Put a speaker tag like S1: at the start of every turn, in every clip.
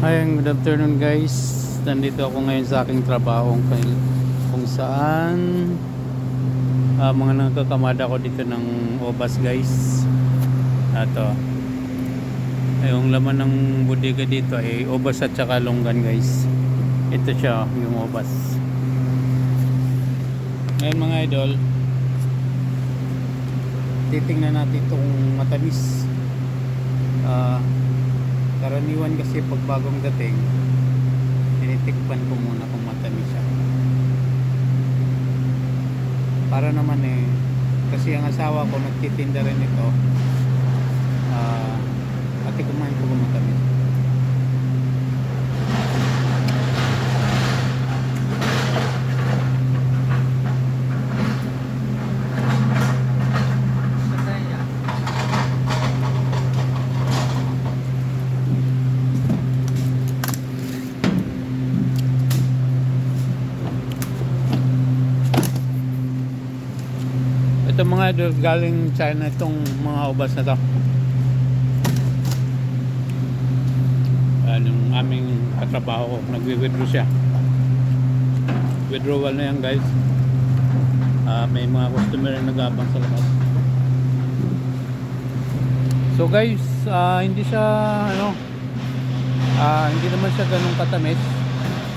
S1: Hi, good afternoon guys. Nandito ako ngayon sa aking trabaho kung saan mga nagkakamada ko dito ng obas guys. Ito. Yung laman ng bodega dito ay obas at saka longgan guys. Ito siya, yung obas. Ngayon mga idol, titingnan natin itong matamis. Karaniwan kasi pag bagong dating, tinitikpan ko muna kung matamis siya. Para naman kasi ang asawa ko nagtitinda rin ito, at kumain ko kung matamis. Ito mga idol, galing China itong mga ubas na to. Yung aming katrabaho ko, nagwi-withdraw siya. Withdrawal na yan guys. May mga customer na nag-aabang sa labas. So guys, hindi siya hindi naman siya ganun katamis.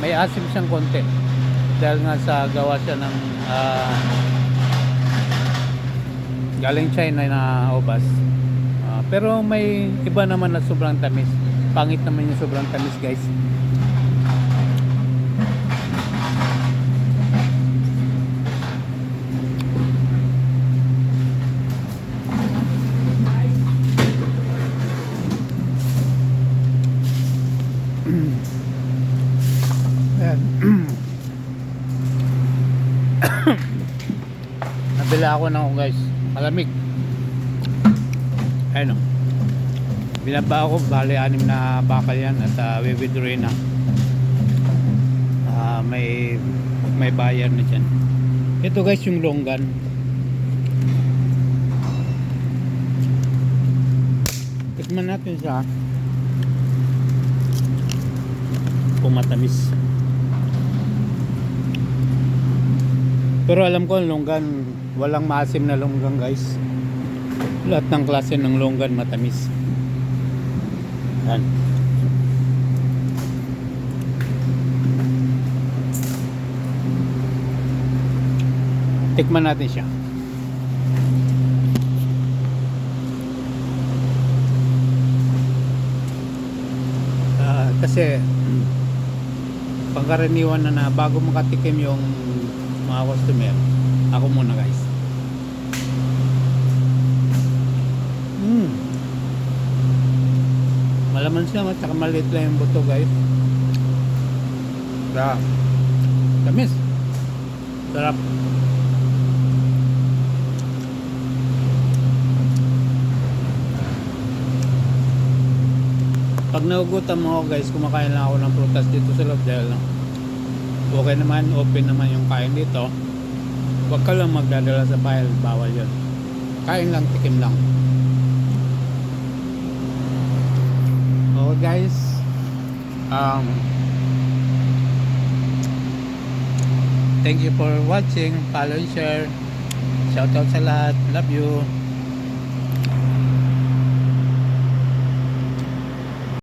S1: May asim siyang konti. Dahil nga sa gawa siya ng galing China na obas. Pero may iba naman na sobrang tamis. Pangit naman yung sobrang tamis guys. Ayan. Nabila ako na guys. Malamig. Ayun o. Binaba ako. Bali 6 na bakal yan. At withdraw na. May bayar na dyan. Ito guys yung longgan. Tikman natin siya. Kung matamis. Pero alam ko ang longgan, walang maasim na longgan guys. Lahat ng klase ng longgan matamis. Yan. Tikman natin siya. Kasi pangkaraniwan na bago makatikim yung mga customer, ako muna guys. Malaman siya at saka maliit lang yung buto guys. Tamis. Sarap. Pag naugutan mo ako guys, kumakain lang ako ng prutas dito sa loob dahil okay naman, open naman yung kain dito. Huwag ka lang magdadala sa bahay, bawal yun. Kain lang, tikim lang. Okay guys, thank you for watching. Follow and share. Shout out sa lahat. Love you.